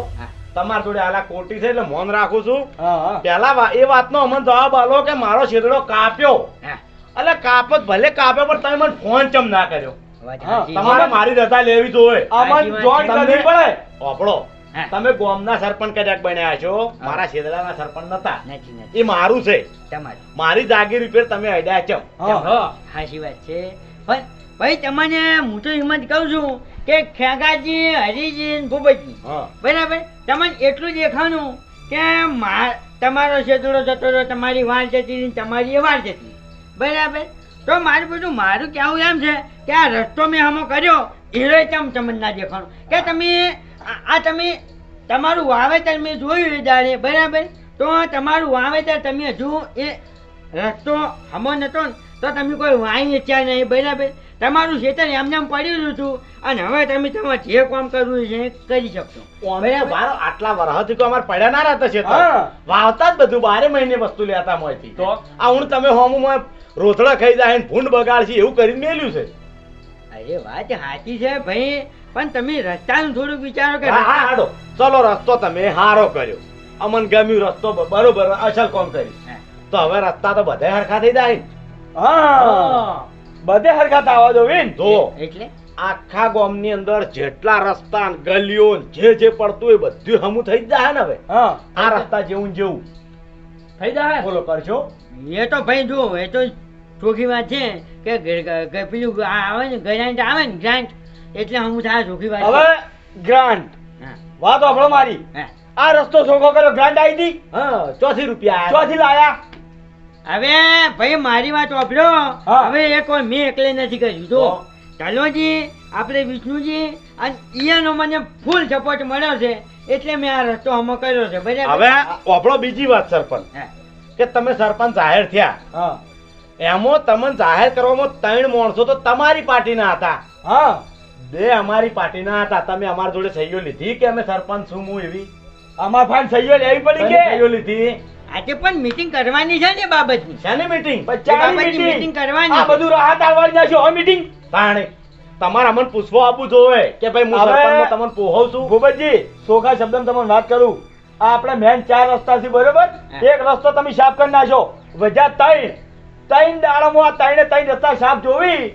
તમારી જોડે આલા કોટી છે એટલે મોન રાખું છું. હા હા પેલા એ વાતનો અમને જવાબ આલો કે મારો શેદડો કાપ્યો. હા. એટલે કાપ્યો તો ભલે કાપ્યો પણ તમે મને ફોન ચમ ના કર્યો. વાત હા, સાચી. તમારે મારી રજા લેવી જોઈએ. આમાં જોઈન કરવી પડે ઓપડો હા. તમે ગામના સરપંચ કદાચ બન્યા છો મારા શેદડાના સરપંચ નતા. નથી નથી એ મારું છે. તમારું મારી જાગીર ઉપર તમે અડ્યા છો. હા હા. સાચી વાત છે પણ ભાઈ તમને હું તો એમ જ કહું છું કે ખેગાજી હરીજી ને ભૂપતજી હા. બરાબર તમને એટલું દેખાનું કે તમારો શેતડો જતો રહ્યો તમારી વાળ જતી રહી ને તમારી એ વાળ જતી બરાબર તો મારું બધું મારું કહેવું એમ છે કે આ રસ્તો મેં હમો કર્યો એરોય તમને ના દેખાણો કે તમે આ તમે તમારું વાવેતર મેં જોયું એ દાડે બરાબર તો તમારું વાવેતર તમે હજુ એ રસ્તો હમો નતો ને તો તમે કોઈ વાઈ ઈચ્છા નહીં બરાબર તમારું ખેતર એમને એમ પડ્યું હતું અને હવે તમે તમારે જે કામ કરવું છે એ કરી શકશો અમે બાર આટલા વરસથી તો અમારે પડ્યા ના રહેતા છે. હા. વાવતા જ બધું 12 મહિને વસ્તુ લેતા મોયથી. તો? આ હું તમે હોમમાં રોતડા ખાઈ જાય ને ભૂંડ બગાડશે એવું કરીને મેલ્યું છે. અરે વાત સાચી છે ભાઈ પણ તમે રસ્તાનું થોડુંક વિચારો કે હા હા હાડો ચલો રસ્તો તમે હારો કર્યો. અમને ગમ્યું રસ્તો બરોબર અસલ કોમ કરી. હા. તો હવે રસ્તા તો બધા હરખા થઈ જાય ને. હા બધે હરખાત આવા દો વિન જો એટલે આખા ગામની અંદર જેટલા રસ્તા ને ગલીઓ ને જે પડતું એ બધું હમું થઈ જ જાય ને હવે. હા આ રસ્તા જેવું ને જેવું થઈ જાય. બોલો કરશો. એ તો ભાઈ જો એ તો ચોખ્ખી વાત છે કે પેલું આ આવે ને ગ્રાન્ટ આવે ને ગ્રાન્ટ એટલે હું થાય ચોખ્ખી વાત હવે ગ્રાન્ટ હા. વાત આપણો મારી હા. આ રસ્તો ચોખ્ખો કર્યો ગ્રાન્ટ આવી હતી હા 84 રૂપિયા આયા. ચોથી લાયા હવે ભાઈ મારી વાત વાપરો હા. હવે એ કોઈ મેં એકલે નથી કર્યું જો તો? ચાલોજી આપણે વિષ્ણુજી અને ઈયાનો મને ફૂલ સપોર્ટ મળ્યો છે એટલે મેં આ રસ્તો હમો કર્યો છે બરાબર હવે આપણો બીજી વાત સરપંચ હા. કે તમે સરપંચ જાહેર થયા હા એમાં તમને જાહેર કરવામાં 3 માણસો તો તમારી પાર્ટીના હતા. હા 2 અમારી પાર્ટીના હતા. તમે અમારી જોડે સહીઓ લીધી કે અમે સરપંચ છું હું એવી અમાર ફાઈન સહીઓ લેવી પડી તમે સહીઓ કે લીધી. આજે પણ મીટિંગ કરવાની છે ને બાબતની શાની meeting? ચાલી બાબાની meeting મીટિંગ કરવાની. આ બધું રાહત આવવાની જશે હો મીટિંગ તાણે તમારે અમને પૂછવા આપવું જોઈએ કે ભાઈ હું હવે- સરપંચમાં તમને પોહવ છું. ભૂપતજી સોખા શબ્દમાં તમને વાત કરું આ આપણે મેન 4 રસ્તા છે બરોબર એક રસ્તો તમે સાફ કરી નાખો વજા 3 દાડામાં આ 3 રસ્તા સાફ જોવી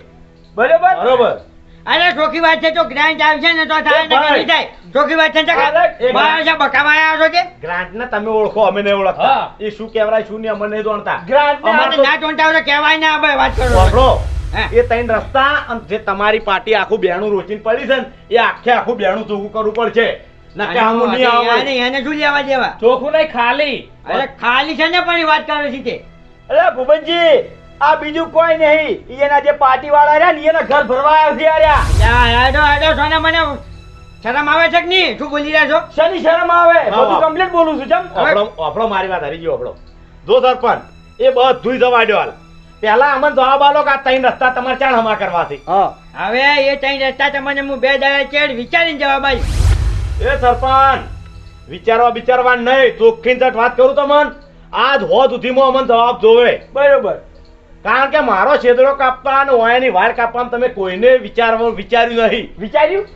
બરોબર બરોબર. અરે ચોખ્ખી વાત છે તો ગ્રાન્ટ આવશે ને તો થાય ને ભાઈ. નહીં થાય ચોખ્ખી વાત છે ને અરે, કાકા? મારા છે બકાવા આવ્યા છો કે ગ્રાન્ટને તમે ઓળખો અમે નહીં ઓળખતા. હા. એ શું કહેવાય શું નહીં અમને નહીં જાણતા. ગ્રાન્ટ ને અમારે ના ટોંટા હોય તો કહેવાય ના ભાઈ વાત કરો સાંભળો. હા. એ 3 રસ્તા અને જે તમારી પાર્ટી આખું બેણું રોચીને પડી છે ને એ આખું બેણું ચોખ્ખું કરવું પડશે. નકે હમું નહીં આવે. એને શું લેવા દેવા ચોખ્ખું નહીં ખાલી. અરે ખાલી છે ને પણ એ વાત કરે છે તે અરે ભૂપતજી આ બીજું કોઈ નહીં એના જે પાર્ટી વાળા રહ્યા ને એના ઘર ભરવા આવ્યા છે યાર હેડો હેડો સોના મને શરમ આવે છે કે નહીં શું બોલી રહ્યા છો શની શરમ આવે હા, બધું હા. કમ્પ્લીટ બોલું છું ચમ આપણો મારી વાત હરી ગયો આપણો. જો સરપંચ એ બધુંય જવાડ્યો હાલ. પહેલા અમને જવાબ આલો કે આ 3 રસ્તા તમારે ચાણ હમા કરવા છે. હા હવે એ ત્રણ રસ્તા તમને હું 2 દાડા ચેડ વિચારીને જવાબ આવી એ સરપંચ વિચારવા નહીં ચોખ્ખી ને વાત કરું તમને આજ હોદ સુધીમાં અમને જવાબ જોવે. બરોબર કારણ કે મારો છેદડો કાપવા અને ઓયાની વાળ કાપવામાં તમે કોઈને વિચાર્યું નહીં.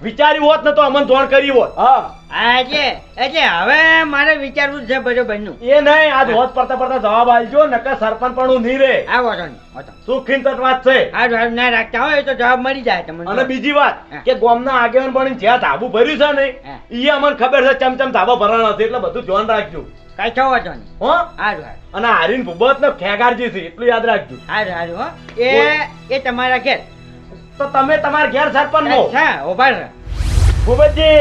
વિચાર્યું હોત ને તો અમને જાણ કરી હોત. હા હા એટલે હવે મારે વિચારવું જ છે બરોબરનું એ નહીં આજ હોદ પડતા જવાબ આલજો નકર સરપંચ પણ હું નહીં રે. આ વાંધો નહીં વાંધો નહીં. ચોખ્ખી ને વાત છે. હારું હારું ના રાખતા હોય તો જવાબ મળી જાય અને તમને બીજી વાત હા. કે ગામના આગેવાન બનીને જ્યાં ધાબુ ભર્યું છે ને હા. ઈ અમને ખબર છે ચમચમ ધાબા ભરાણા છે એટલે બધું ધ્યાન રાખજો. કઈ થયો વાંધો નહીં હો હારું હારું અને હારીન ભૂબત ને ખેગારજી છે એટલું યાદ રાખજો. હારું હારું હો એ તમારા ઘેર તો તમે તમારા ઘેર સરપંચ નો હા ઉભા રહો ભૂપતજી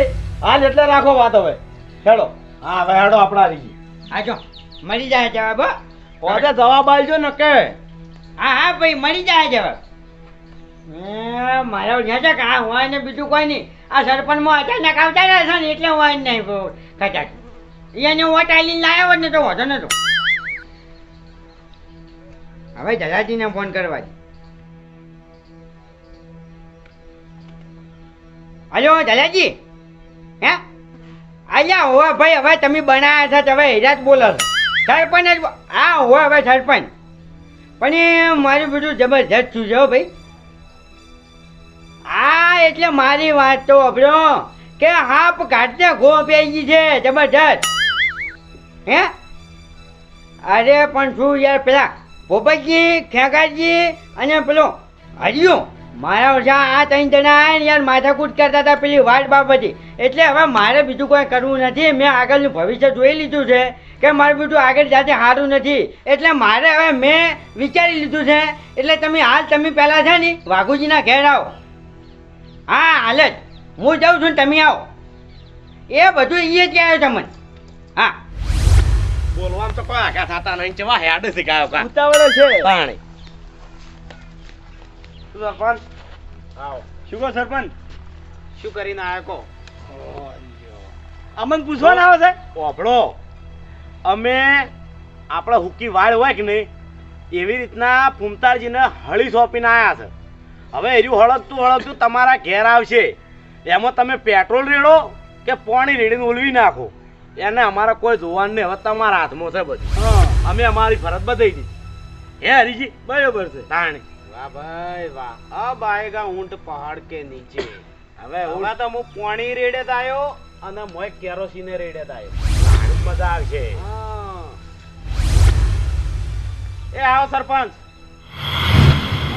હાલ એટલે રાખો વાત હવે હેડો હા હવે હેડો આપણા રીજી આ જો મળી જાય જવાબ હો. પોતે જવાબ આલજો ને કે હા હા ભાઈ મળી જાય જવાબ. મારા જ્યાં છે કે આ હોય ને બીજું કોઈ નહીં. આ સરપંચમાં અચાનક આવતા રહે છે ને એટલે હોય નહીં કચાક એને વોટ આલીને લાવ્યો હોત ને તો વધો નતો. હવે દાદાજીને ફોન કરવા દે. હલો દાદાજી હે અલ્યા હોવે ભાઈ હવે તમે બનાવ્યા છો તો હવે હેરાત બોલો છો. સરપંચ જ હા હોવે હવે સરપંચ પણ એ મારું બધું જબરજસ્ત છું જો ભાઈ. હા એટલે મારી વાત તો અભરો કે હાપ ઘાટને ગો પેજી છે જબરજસ્ત હે. અરે પણ શું યાર પેલા ભોપતજી ખેગાજી અને પેલો હરિયો મારા ઓછા આ ત્રણ જણા યાર માથાકૂટ કરતા હતા પેલી વાત બાબતે. એટલે હવે મારે બીજું કોઈ કરવું નથી. મેં આગળનું ભવિષ્ય જોઈ લીધું છે કે મારું બીજું આગળ જાતે સારું નથી. એટલે મારે હવે મેં વિચારી લીધું છે. એટલે તમે હાલ તમે પહેલાં છે ને વાઘુજીના ઘેર આવો. હા હાલ જ હું જાઉં છું ને તમે આવો. એ બધું એ જ કહેવાય તમને. હા બોલવામાં તો કોઈ આઘા થતા નહીં ચેવા હેડ શીખાયો કા ઉતાવળે છે પાણી સરપંચ આવો શું કહો સરપંચ શું કરીને આયો કો અમન પૂછવાના આવે છે ઓભળો અમે આપણા હુકી વાળ હોય કે નહીં એવી રીતના ફૂમતાળજીને હળી સોંપીને આયા છે. હવે એર્યું હળગતું તમારા ઘેર આવશે. એમાં તમે પેટ્રોલ રેડો કે પાણી રેડીને ઓલવી નાખો એને અમારા કોઈ જોવાનું નહીં. હવે તમારા હાથમાં છે બધું. અમે અમારી ફરજ બતાવી દીધી. હે હરીજી બરોબર છે તાણી વાહ ભાઈ વાહ અબ આયેગા ઊંટ પહાડ કે નીચે હવે હવે તો હું પાણી રેડે જ આવ્યો અને મોય કેરોસીને રેડે જ આવ્યો મજા આવશે. એ આવો સરપંચ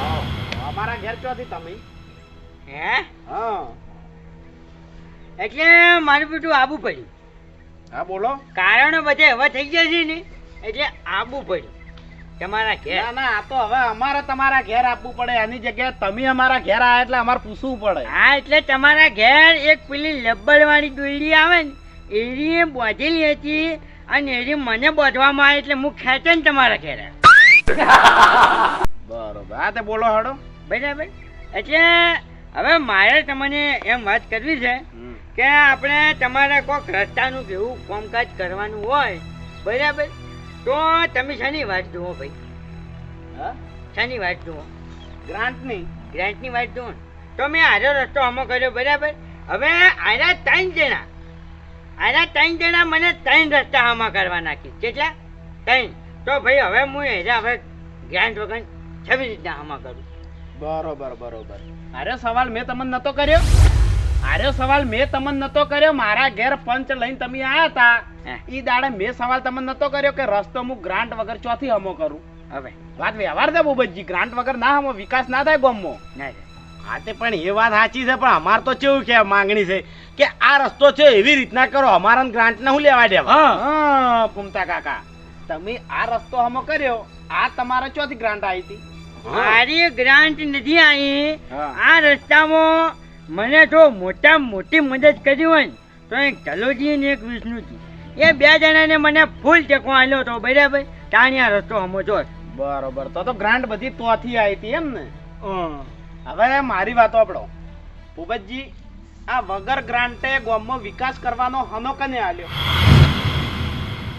આવો. અમારા ઘેર ચોથી તમે હે હા એટલે મારું બધું આબુ પડ્યું. હા બોલો કારણો બધે હવે થઈ ગયા છે ને એટલે આબુ પડ્યું તમારા ઘેર. ના ના આ તો હવે અમારે તમારા ઘેર આપવું પડે એની જગ્યાએ તમે અમારા ઘેર આયા એટલે અમારે પૂછવું પડે હા એટલે તમારા ઘેર એક પેલી લબ્બડ વાળી દોયડી આવે ને એરી બોધેલી હતી અને એરી મને બોધવામાં આવી એટલે હું ખેંચે ને તમારા ઘેર બરોબર હા તે બોલો હડો બરાબર. એટલે હવે મારે તમને એમ વાત કરવી છે કે આપણે તમારે કોઈક રસ્તાનું કેવું કામકાજ કરવાનું હોય બરાબર તો તમે શાની વાત જુઓ ભાઈ હા શાની વાત જુઓ ગ્રાન્ટની ગ્રાન્ટની વાત જુઓ તો મેં આજો રસ્તો અમો કર્યો બરાબર. હવે આના ત્રણ જણા મને ત્રણ રસ્તા આમાં કરવા નાખી કેટલા ત્રણ. તો ભાઈ હવે હું એના હવે ગ્રાન્ટ વગર છવી રીતના આમાં કરું. બરોબર આર્યો સવાલ મેં તમને નતો કર્યો મારા ઘેર પંચ લઈને તમે આયા હતા ઈ દાડે મેં સવાલ તમને નતો કર્યો કે રસ્તો હું ગ્રાન્ટ વગર ચોથી હમો કરું. હવે વાત વ્યવહાર છે બોબતજી ગ્રાન્ટ વગર ના હમો વિકાસ ના થાય ગામમાં. ના હા તે પણ એ વાત સાચી છે પણ અમારે તો કેવું કે માંગણી છે કે આ રસ્તો છે એવી રીતના કરો. અમારા ગ્રાન્ટ ને હું લેવા દેવા. હા ફૂમતા કાકા તમે આ રસ્તો હમો કર્યો આ તમારે ચોથી ગ્રાન્ટ આવી હતી મારી ગ્રાન્ટ નથી આવી. હા. આ રસ્તામાં મને જો મોટી મદદ કરી હોય ને તો એક ઢલોજી ને એક વિષ્ણુજી એ બે જણાને મને ફૂલ ટેકો આલ્યો તો બરાબર તાણી આ રસ્તો હમો જો. બરોબર તો ગ્રાન્ટ બધી તોથી આવી હતી એમ ને હવે મારી વાતો આપણો ભૂપતજી આ વગર ગ્રાન્ટે ગામમાં વિકાસ કરવાનો હનો કને આલ્યો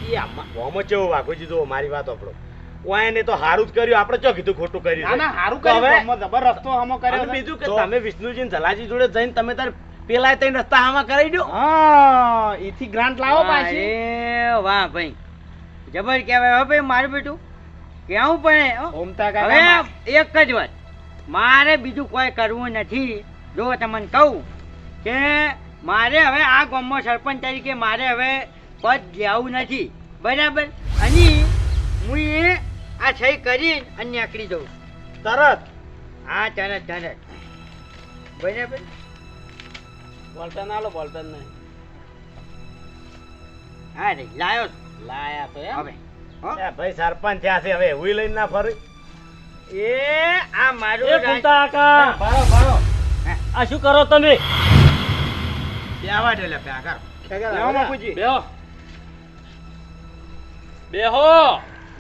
ઈ આમાં કેવું વાઘુજી જો મારી વાત આપણો ઓયાને તો હારું જ કર્યું. આપણે ચો કીધું ખોટું કર્યું ના છે? ના હારું તો કર્યું હવે- ગામમાં જબર રસ્તો હમો કર્યો અને છે. બીજું કે તો- તમે વિષ્ણુજી ને જલાજી જોડે જઈને તમે તાર પેલા ત્રણ રસ્તા આમાં કરાવી દો. હા ઈથી ગ્રાન્ટ લાવો પાછી અરે વાહ ભાઈ જબર કહેવાય હો ભાઈ મારું બેટું કેવું પડે હો. ઓમતા હવે કાકા એક જ વાત મારે બીજું કોઈ કરવું નથી. જો તમને કહું કે મારે હવે આ ગામમાં સરપંચ તરીકે મારે હવે પદ લેવું નથી બરાબર. અને હું એ આ સહી કરી અને નીકળી જઉં તરત હા તરત બરાબર. બોલપેન આલો બોલપેન ને હા રે લાયો છું. લાયા તો એમ હવે હો. એ ભાઈ સરપંચ થયા છે હવે હુઈ લઈને ના ફરી. એ આ મારું એ રાજ- ફૂમતા કાકા ભારો ભારો આ શું કરો તમે બેહવા દે લે બેહો બાપુજી બેહો બેહો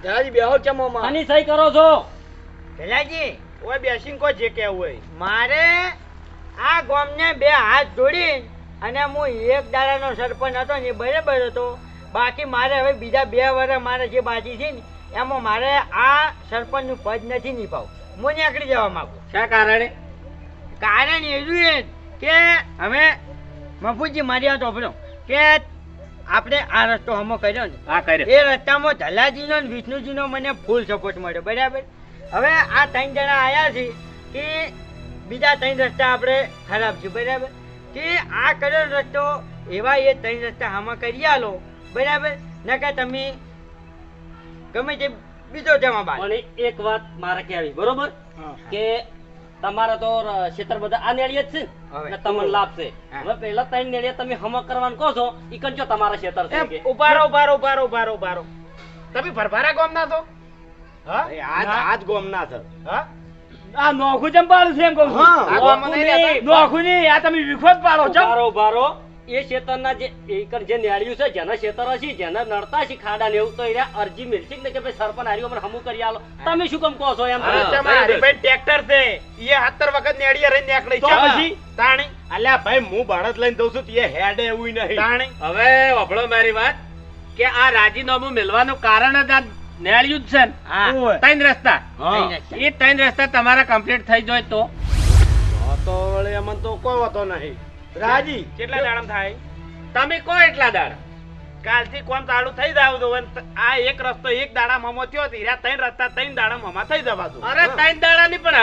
દાદાજી બેહો કેમ આમાં? આની સહી કરો છો ભલાજી ઓય બેસીને કો જે કેવું હોય મારે આ ગામને બે હાથ જોડી અને હું એક દાડાનો સરપંચ હતો ને એ બરાબર હતો. બાકી મારે હવે બીજા 2 વર્ષ મારે જે બાકી છે ને એમાં મારે આ સરપંચનું પદ નથી નિભાવવું. હું નીકળી જવા માંગુ. શા કારણે કારણ એવું છે કે હવે મફુજી મારી વાત સાંભળો કે આપણે આ રસ્તો હમો કર્યો ને હા કર્યો એ રસ્તામાં ધલાજીનો ને વિષ્ણુજીનો મને ફૂલ સપોર્ટ મળ્યો બરાબર. હવે આ 3 જણા આવ્યા છે કે બીજા 3 રસ્તા આપણે ખરાબ છે બરાબર. કે આ કર્યો રસ્તો એવા એ 3 રસ્તા આમાં કરી આલો બરાબર. નકર તમે ગમે તે બીજો જમા બાદ પણ એક વાત મારે કહેવી બરોબર કે તમારા તો ક્ષેત્ર બધા આ નેળિયે જ છે હવે. ને તમને લાભ છે. હા. હવે પહેલા 3 નેળિયા તમે હમક કરવાનું કહો છો ઈ કંચો તમારા ક્ષેત્ર છે કે ઉભારો તમે ભરભારા ગામ ના છો હા આજ ગોમના છે. હા આ નોખું ચમ પાડું છે એમ કહું છું. હા. આ ગામમાં નહીં રહેતા? નોખું નહીં આ તમે વિખો જ પાડો ચમ બારો બારો એ ક્ષેત્રના જે એકર જે નેળિયું છે જેના ક્ષેત્ર હશે જેના નડતા છે ખાડા ને એવું તો એ અરજી મેળશે ને કે ભાઈ સરપંચ હાર્યો મને હમું કરી આલો તમે શું કેમ કહો છો એમ અરે તમારા હરીભાઈ ટ્રેક્ટર છે ઈએ 17 વખત નેડીએ રહીને નીકળી તો છે પછી? તાણી અલ્યા ભાઈ હું બળદ લઈને દઉં છું તે હેડે એવું નહીં. તાણી હવે વભળો મારી વાત કે આ રાજીનામું મેળવાનું કારણ જ આ નેળિયું જ છે ને. હા. ઓય. 3 રસ્તા હા. એ 3 રસ્તા તમારા કમ્પ્લીટ થઈ જાય તો તો વળી અમને તો કોઈ વાતો નહીં. રાજી કેટલા દાડમ થાય તમે કહો એટલા દાડા કાલથી કોમ ચાલુ થઈ જાવ દો આ એક રસ્તો એક દાડા મમો થયો હીરા 3 રસ્તા 3 દાડા મમા થઈ જવા દો અરે 3 દાડા ની પણ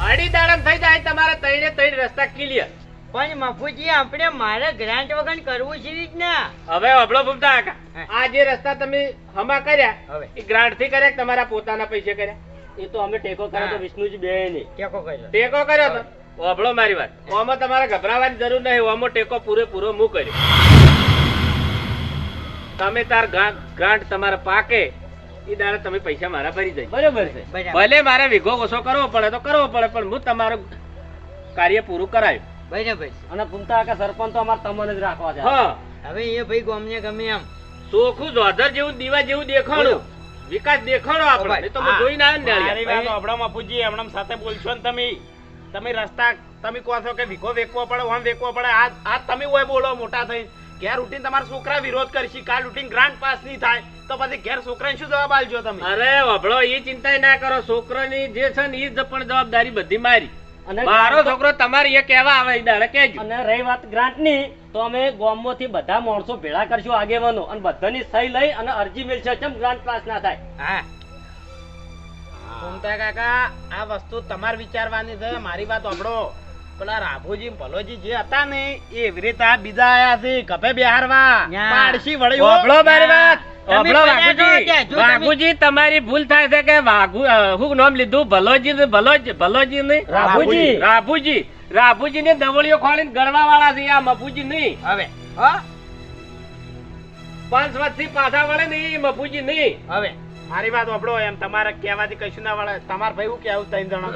અઢી દાડમ થઈ જાય તમારે 3 રસ્તા ક્લિયર. પણ મફુજી આપણે મારે ગ્રાન્ટ વગર કરવું છે જ ને. હવે વભળો ભૂમતા કાકા આ જે રસ્તા તમે હમા કર્યા હવે. એ ગ્રાન્ટ થી કર્યા કે તમારા પોતાના પૈસે કર્યા એ તો અમે ટેકો કર્યો તો હા. વિષ્ણુજી બે નહીં ટેકો કર્યો. ટેકો કર્યો તો વભળો મારી વાત ઓમાં તમારે ગભરાવાની જરૂર નહીં ઓમાં ટેકો પૂરેપૂરો હું કર્યો તમે તાર ગ્રાન્ટ તમારા પાકે એ દાડે તમે પૈસા મારા ભરી જાય બરોબર છે બરાબર. ભલે મારે વીઘો ઓછો કરવો પડે તો કરવો પડે પણ હું તમારું કાર્ય પૂરું કરાયું બરાબર છે. અને ભૂમતા કાકા સરપંચ તો અમારે તમને જ રાખવા છે હા હવે એ ભાઈ ગોમને ગમે એમ ચોખ્ખું જોધર જેવું દીવા જેવું દેખાણું વિકાસ દેખાડો આપણે નહીં તો હું જોઈને આવ્યો ને મારી ડાળિયા. વાત હમણાં બાપુજી હમણાં સાથે બોલશો ને તમે રસ્તા તમે કહો છો કે ભીખો વેકવો પડે ઓમ વેકવો પડે આ તમે ઓય બોલો મોટા થઈ ઘેર ઉઠીને તમારા છોકરા વિરોધ કરશી કાલ ઉઠીને ગ્રાન્ટ પાસ નહીં થાય તો પછી ઘેર છોકરાને શું જવાબ આલજો તમે અરે વભળો એ ચિંતા ના કરો છોકરાની જે છે ને એ જ પણ જવાબદારી બધી મારી અને મારો છોકરો તમારે એ કહેવા આવે એ દાડે કહેજો. અને રહી વાત ગ્રાન્ટ ની તો અમે ગામમાંથી બધા માણસો ભેળા કરશું આગેવાનો અને બધાની સહી લઈ અને અરજી મેળશે કેમ ગ્રાન્ટ પાસ ના થાય. હા સુમતા કાકા આ વસ્તુ તમારે વિચારવાની છે મારી વાત સાંભળો પેલા રાભુજી ભલોજી જે હતા ને એ એવી રીતે આ બીજા આયા છે કપે બિહારવા ન્યા. પાડશી વળી વભળો મારી વાત તમે વભળો પહેલા વાઘુજી. જો તમે- વાઘુજી તમારી ભૂલ થાય છે કે હું નામ લીધું ભલોજી ને ભલોજી નહીં રાઘુજી. રાભુજી ને દવળીઓ ખોલીને ગળવા વાળા છે આ મફુજી નહીં હવે હા 5 વર્ષથી પાછા વળે ને એ મફુજી નહીં. હવે મારી વાત સાંભળો એમ તમારે કહેવાથી કશું ના વળે તમારે ભાઈ હું કેવું 3 જણા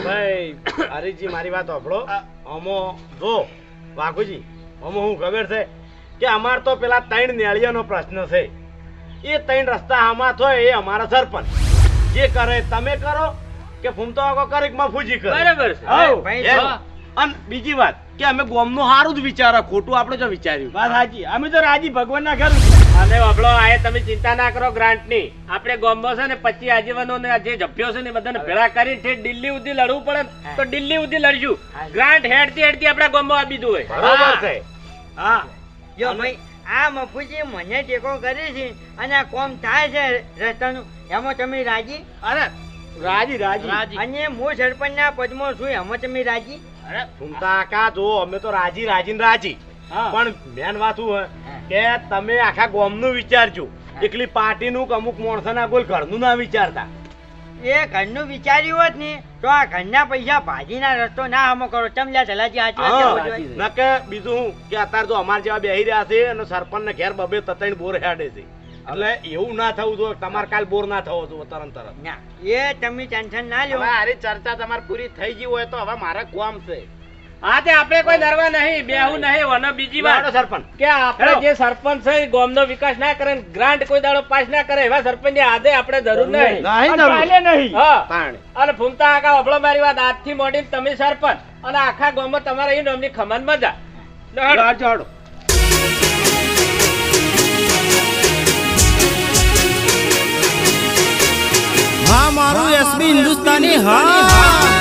ભાઈ હરીજી મારી વાત સાંભળો અમો જો વાઘુજી અમો હું ખબર છે કે અમાર તો પેલા 3 નેળિયાનો પ્રશ્ન છે એ 3 રસ્તા આમાં થાય એ અમારા સરપંચ જે કરે તમે કરો કે ફૂમતો આગો કરે કે મફુજી કરે બરાબર છે હાઉ, ભાઈ, એમ. જો. અને બીજી વાત કે અમે ગોમનું સારું જ વિચારો ખોટું આપણે જો વિચાર્યું વાત સાચી અમે તો રાજી ભગવાનના ઘર અને વભળો આ તમે ચિંતા ના કરો ગ્રાન્ટ ની આપણે ગામમાં છે ને 25 આગેવાનો ને જે જપ્યો છે ને એ બધાને ભેળા કરીને ઠેઠ દિલ્હી સુધી લડવું પડે ને તો દિલ્હી સુધી લડશું ગ્રાન્ટ હેડતી હેડતી આપણા ગામમાં આપી દઉં હોય. બરોબર છે હા જો ભાઈ આ મફુજી મને ટેકો કરે છે અને આ કોમ થાય છે રસ્તાનું એમાં તમે રાજી અરે રાજી રાજી અને હું સરપંચના પદમાં છું એમાં તમે રાજી અરે ફૂમતા કાકા જો અમે તો રાજી રાજી ને રાજી હા પણ મેન વાત શું હોય કે તમે આખા ગામનું વિચારજો એકલી પાર્ટીનું કે અમુક માણસોના કોઈ ઘરનું ના વિચારતા એ ઘરનું વિચાર્યું હોત ને તો આ ઘરના પૈસા ભાજીના રસ્તો ના હમો કરો ચમલ્યા ચલાજી હા, સાચી ન કે બીજું શું કે અત્યારે તો અમાર જેવા બેહી રહ્યા છે અને સરપંચ ને ઘેર બબે તતણ બોર હેડે છે એટલે એવું ના થવું જોઈએ તમારે કાલ બોર ના થવો જોઈએ તરત ના એ તમે ટેન્શન ના લ્યો હવે આરી ચર્ચા તમારે પૂરી થઈ ગઈ હોય તો હવે મારે ગામ છે હા તે આપણે કોઈ નરવા નહીં બેહું નહીં અને બીજી હેડો વાત સરપંચ કે આપણે જે સરપંચ છે એ ગામનો વિકાસ ના કરે ને ગ્રાન્ટ કોઈ દાડો પાસ ના કરે એવા સરપંચ આદે આપણે જરૂર નહીં નહીં અને કાલે નહીં હા તાણે. અને ફૂમતા કાકા અભળો મારી વાત આજથી મોડીને તમે સરપંચ અને આખા ગામમાં તમારે એ નામની ખમણ મજા લે હેડો. હાડો, હાડો. હા મારું એસબી હિન્દુસ્તાની હા